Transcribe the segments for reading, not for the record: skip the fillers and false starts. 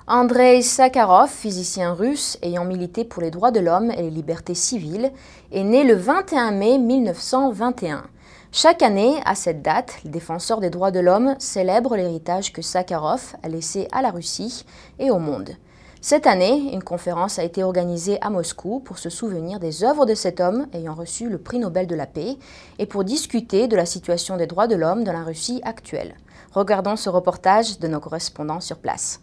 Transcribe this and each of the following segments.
Andreï Sakharov, physicien russe ayant milité pour les droits de l'homme et les libertés civiles, est né le 21 mai 1921. Chaque année, à cette date, les défenseurs des droits de l'homme célèbrent l'héritage que Sakharov a laissé à la Russie et au monde. Cette année, une conférence a été organisée à Moscou pour se souvenir des œuvres de cet homme ayant reçu le prix Nobel de la paix et pour discuter de la situation des droits de l'homme dans la Russie actuelle. Regardons ce reportage de nos correspondants sur place.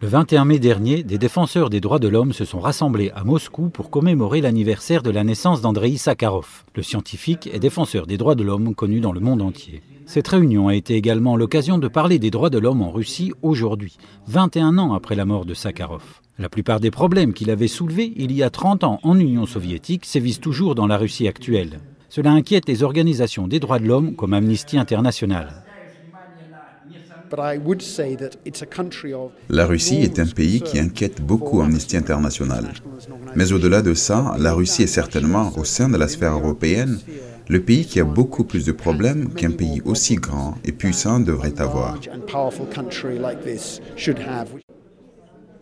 Le 21 mai dernier, des défenseurs des droits de l'homme se sont rassemblés à Moscou pour commémorer l'anniversaire de la naissance d'Andreï Sakharov, le scientifique et défenseur des droits de l'homme connu dans le monde entier. Cette réunion a été également l'occasion de parler des droits de l'homme en Russie aujourd'hui, 21 ans après la mort de Sakharov. La plupart des problèmes qu'il avait soulevés il y a 30 ans en Union soviétique sévissent toujours dans la Russie actuelle. Cela inquiète les organisations des droits de l'homme comme Amnesty International. La Russie est un pays qui inquiète beaucoup Amnesty International. Mais au-delà de ça, la Russie est certainement, au sein de la sphère européenne, le pays qui a beaucoup plus de problèmes qu'un pays aussi grand et puissant devrait avoir.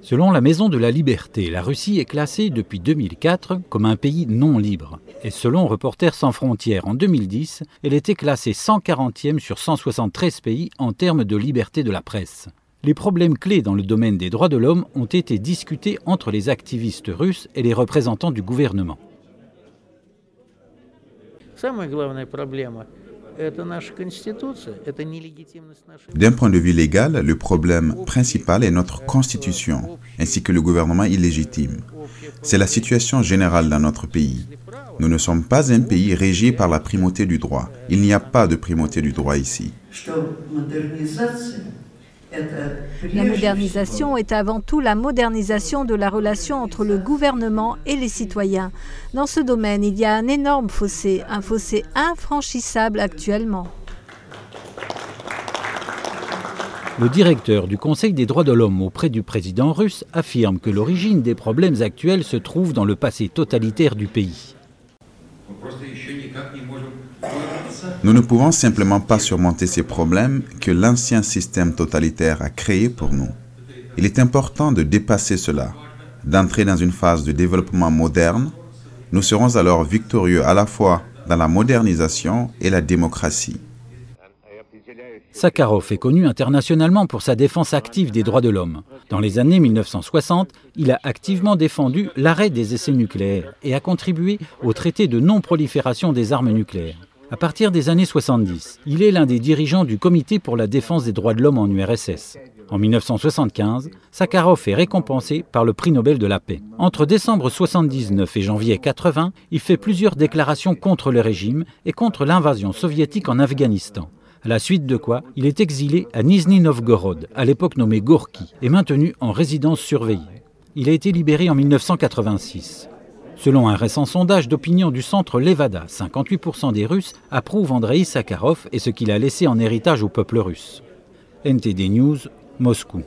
Selon la Maison de la Liberté, la Russie est classée depuis 2004 comme un pays non libre. Et selon Reporters sans frontières, en 2010, elle était classée 140e sur 173 pays en termes de liberté de la presse. Les problèmes clés dans le domaine des droits de l'homme ont été discutés entre les activistes russes et les représentants du gouvernement. D'un point de vue légal, le problème principal est notre constitution, ainsi que le gouvernement illégitime. C'est la situation générale dans notre pays. Nous ne sommes pas un pays régi par la primauté du droit. Il n'y a pas de primauté du droit ici. La modernisation est avant tout la modernisation de la relation entre le gouvernement et les citoyens. Dans ce domaine, il y a un énorme fossé, un fossé infranchissable actuellement. Le directeur du Conseil des droits de l'homme auprès du président russe affirme que l'origine des problèmes actuels se trouve dans le passé totalitaire du pays. Nous ne pouvons simplement pas surmonter ces problèmes que l'ancien système totalitaire a créés pour nous. Il est important de dépasser cela, d'entrer dans une phase de développement moderne. Nous serons alors victorieux à la fois dans la modernisation et la démocratie. Sakharov est connu internationalement pour sa défense active des droits de l'homme. Dans les années 1960, il a activement défendu l'arrêt des essais nucléaires et a contribué au traité de non-prolifération des armes nucléaires. À partir des années 70, il est l'un des dirigeants du Comité pour la défense des droits de l'homme en URSS. En 1975, Sakharov est récompensé par le prix Nobel de la paix. Entre décembre 1979 et janvier 1980, il fait plusieurs déclarations contre le régime et contre l'invasion soviétique en Afghanistan. À la suite de quoi, il est exilé à Nizhny Novgorod, à l'époque nommé Gorki, et maintenu en résidence surveillée. Il a été libéré en 1986. Selon un récent sondage d'opinion du centre Levada, 58% des Russes approuvent Andreï Sakharov et ce qu'il a laissé en héritage au peuple russe. NTD News, Moscou.